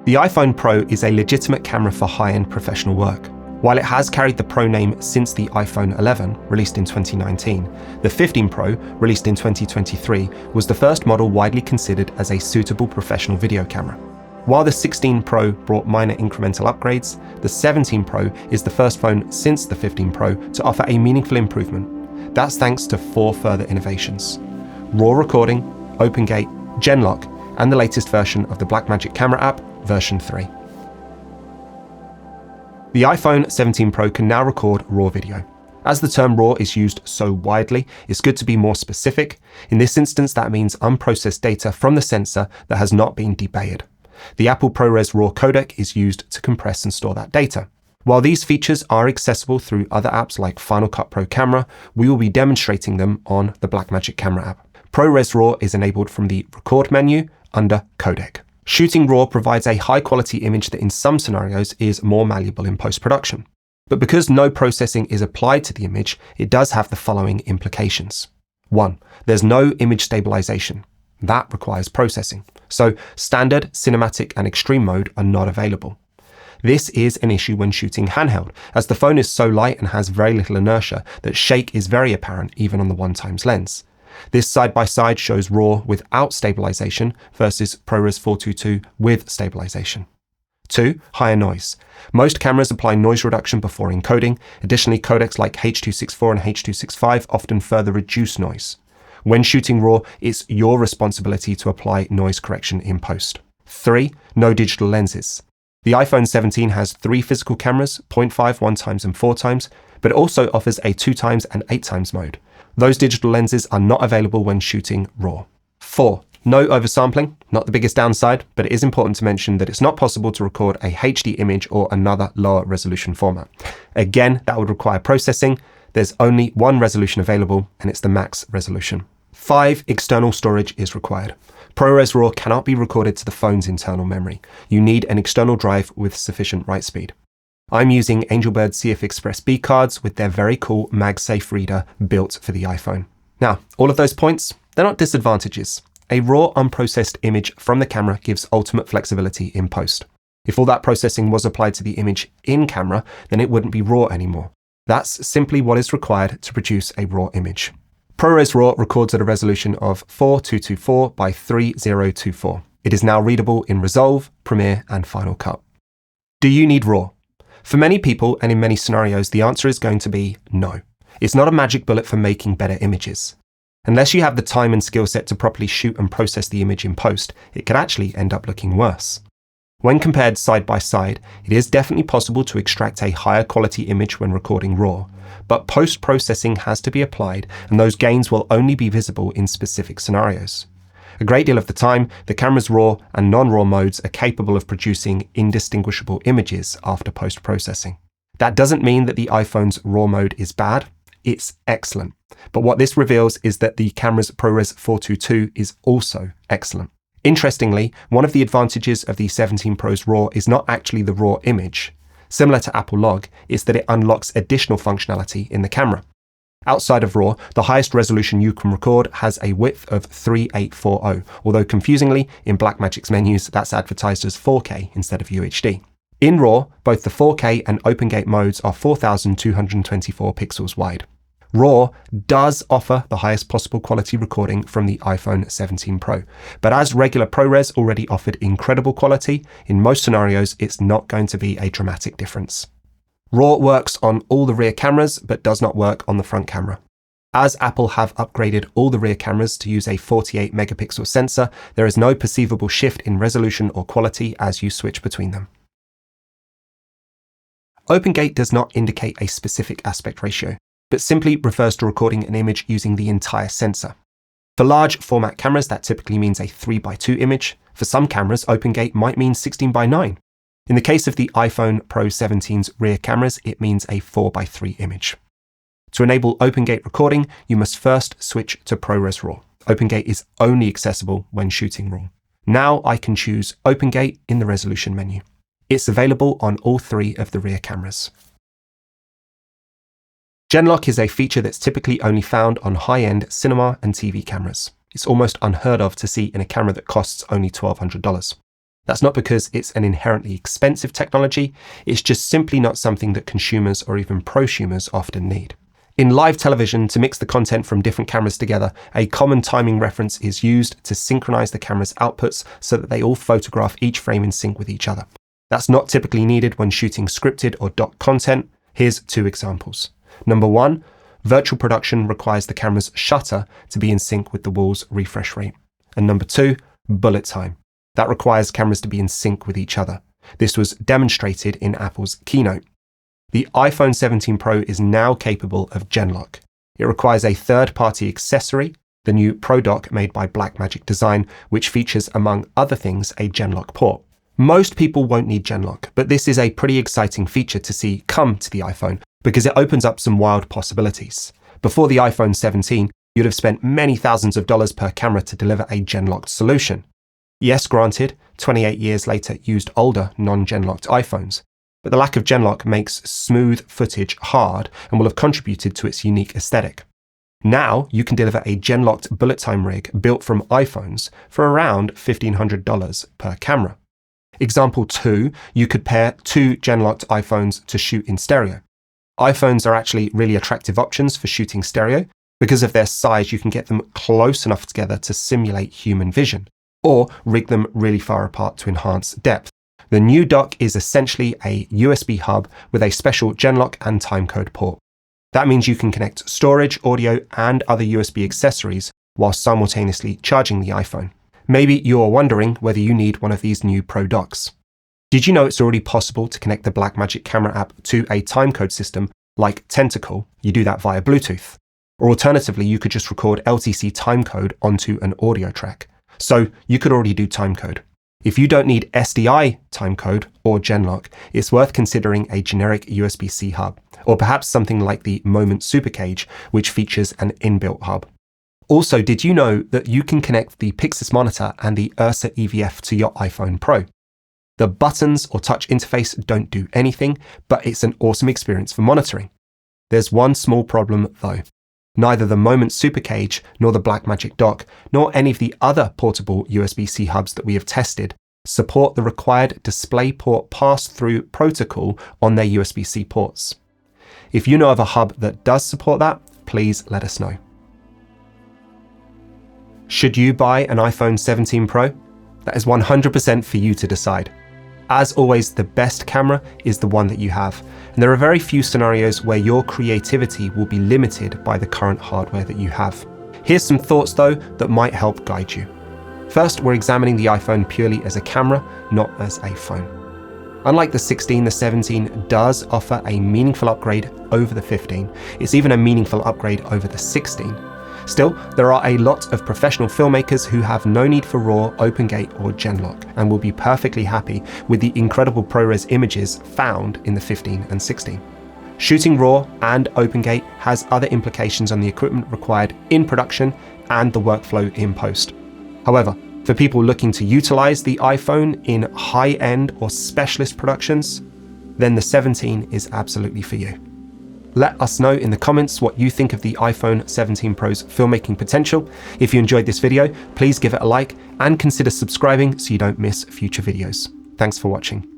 The iPhone Pro is a legitimate camera for high-end professional work. While it has carried the Pro name since the iPhone 11, released in 2019, the 15 Pro, released in 2023, was the first model widely considered as a suitable professional video camera. While the 16 Pro brought minor incremental upgrades, the 17 Pro is the first phone since the 15 Pro to offer a meaningful improvement. That's thanks to 4 further innovations: RAW recording, OpenGate, Genlock, and the latest version of the Blackmagic Camera app, version 3. The iPhone 17 Pro can now record RAW video. As the term RAW is used so widely, it's good to be more specific. In this instance, that means unprocessed data from the sensor that has not been debayed. The Apple ProRes RAW codec is used to compress and store that data. While these features are accessible through other apps like Final Cut Pro Camera, we will be demonstrating them on the Blackmagic Camera app. ProRes RAW is enabled from the Record menu under Codec. Shooting RAW provides a high-quality image that in some scenarios is more malleable in post-production. But because no processing is applied to the image, it does have the following implications. 1. There's no image stabilization. That requires processing. So standard, cinematic, and extreme mode are not available. This is an issue when shooting handheld, as the phone is so light and has very little inertia that shake is very apparent even on the 1x lens. This side-by-side shows RAW without stabilization versus ProRes 422 with stabilization. 2. Higher noise. Most cameras apply noise reduction before encoding. Additionally, codecs like H.264 and H.265 often further reduce noise. When shooting RAW, it's your responsibility to apply noise correction in post. 3. No digital lenses. The iPhone 17 has 3 physical cameras, 0.5, 1x and 4x, but it also offers a 2x and 8x mode. Those digital lenses are not available when shooting RAW. 4. No oversampling, not the biggest downside, but it is important to mention that it's not possible to record a HD image or another lower resolution format. Again, that would require processing. There's only one resolution available, and it's the max resolution. 5. External storage is required. ProRes RAW cannot be recorded to the phone's internal memory. You need an external drive with sufficient write speed. I'm using Angelbird CF Express B cards with their very cool MagSafe reader built for the iPhone. Now, all of those points, they're not disadvantages. A raw, unprocessed image from the camera gives ultimate flexibility in post. If all that processing was applied to the image in camera, then it wouldn't be RAW anymore. That's simply what is required to produce a RAW image. ProRes RAW records at a resolution of 4224 by 3024. It is now readable in Resolve, Premiere, and Final Cut. Do you need RAW? For many people, and in many scenarios, the answer is going to be no. It's not a magic bullet for making better images. Unless you have the time and skill set to properly shoot and process the image in post, it could actually end up looking worse. When compared side by side, it is definitely possible to extract a higher quality image when recording RAW, but post-processing has to be applied, and those gains will only be visible in specific scenarios. A great deal of the time, the camera's RAW and non-RAW modes are capable of producing indistinguishable images after post-processing. That doesn't mean that the iPhone's RAW mode is bad. It's excellent. But what this reveals is that the camera's ProRes 422 is also excellent. Interestingly, one of the advantages of the 17 Pro's RAW is not actually the RAW image. Similar to Apple Log, it's that it unlocks additional functionality in the camera. Outside of RAW, the highest resolution you can record has a width of 3840, although confusingly, in Blackmagic's menus, that's advertised as 4K instead of UHD. In RAW, both the 4K and OpenGate modes are 4224 pixels wide. RAW does offer the highest possible quality recording from the iPhone 17 Pro, but as regular ProRes already offered incredible quality, in most scenarios it's not going to be a dramatic difference. RAW works on all the rear cameras, but does not work on the front camera. As Apple have upgraded all the rear cameras to use a 48 megapixel sensor, there is no perceivable shift in resolution or quality as you switch between them. OpenGate does not indicate a specific aspect ratio, but simply refers to recording an image using the entire sensor. For large format cameras, that typically means a 3:2 image. For some cameras, OpenGate might mean 16:9. In the case of the iPhone Pro 17's rear cameras, it means a 4:3 image. To enable OpenGate recording, you must first switch to ProRes RAW. OpenGate is only accessible when shooting RAW. Now I can choose OpenGate in the resolution menu. It's available on all 3 of the rear cameras. Genlock is a feature that's typically only found on high-end cinema and TV cameras. It's almost unheard of to see in a camera that costs only $1,200. That's not because it's an inherently expensive technology, it's just simply not something that consumers or even prosumers often need. In live television, to mix the content from different cameras together, a common timing reference is used to synchronize the camera's outputs so that they all photograph each frame in sync with each other. That's not typically needed when shooting scripted or doc content. Here's 2 examples. Number 1, virtual production requires the camera's shutter to be in sync with the wall's refresh rate. And number 2, bullet time. That requires cameras to be in sync with each other. This was demonstrated in Apple's keynote. The iPhone 17 Pro is now capable of Genlock. It requires a third-party accessory, the new Pro Dock made by Blackmagic Design, which features, among other things, a Genlock port. Most people won't need Genlock, but this is a pretty exciting feature to see come to the iPhone because it opens up some wild possibilities. Before the iPhone 17, you'd have spent many thousands of dollars per camera to deliver a Genlocked solution. Yes, granted, 28 years later used older non-Genlocked iPhones, but the lack of Genlock makes smooth footage hard and will have contributed to its unique aesthetic. Now you can deliver a Genlocked bullet time rig built from iPhones for around $1,500 per camera. Example 2, you could pair 2 Genlocked iPhones to shoot in stereo. iPhones are actually really attractive options for shooting stereo. Because of their size, you can get them close enough together to simulate human vision, or rig them really far apart to enhance depth. The new dock is essentially a USB hub with a special Genlock and timecode port. That means you can connect storage, audio, and other USB accessories while simultaneously charging the iPhone. Maybe you're wondering whether you need one of these new Pro docks. Did you know it's already possible to connect the Blackmagic Camera app to a timecode system like Tentacle? You do that via Bluetooth. Or alternatively, you could just record LTC timecode onto an audio track. So you could already do timecode. If you don't need SDI timecode or Genlock, it's worth considering a generic USB-C hub, or perhaps something like the Moment Supercage, which features an inbuilt hub. Also, did you know that you can connect the Pixis monitor and the Ursa EVF to your iPhone Pro? The buttons or touch interface don't do anything, but it's an awesome experience for monitoring. There's one small problem though. Neither the Moment Supercage, nor the Blackmagic dock, nor any of the other portable USB-C hubs that we have tested support the required DisplayPort pass-through protocol on their USB-C ports. If you know of a hub that does support that, please let us know. Should you buy an iPhone 17 Pro? That is 100% for you to decide. As always, the best camera is the one that you have, and there are very few scenarios where your creativity will be limited by the current hardware that you have. Here's some thoughts though that might help guide you. First, we're examining the iPhone purely as a camera, not as a phone. Unlike the 16, the 17 does offer a meaningful upgrade over the 15. It's even a meaningful upgrade over the 16. Still, there are a lot of professional filmmakers who have no need for RAW, OpenGate or Genlock and will be perfectly happy with the incredible ProRes images found in the 15 and 16. Shooting RAW and OpenGate has other implications on the equipment required in production and the workflow in post. However, for people looking to utilize the iPhone in high-end or specialist productions, then the 17 is absolutely for you. Let us know in the comments what you think of the iPhone 17 Pro's filmmaking potential. If you enjoyed this video, please give it a like and consider subscribing so you don't miss future videos. Thanks for watching.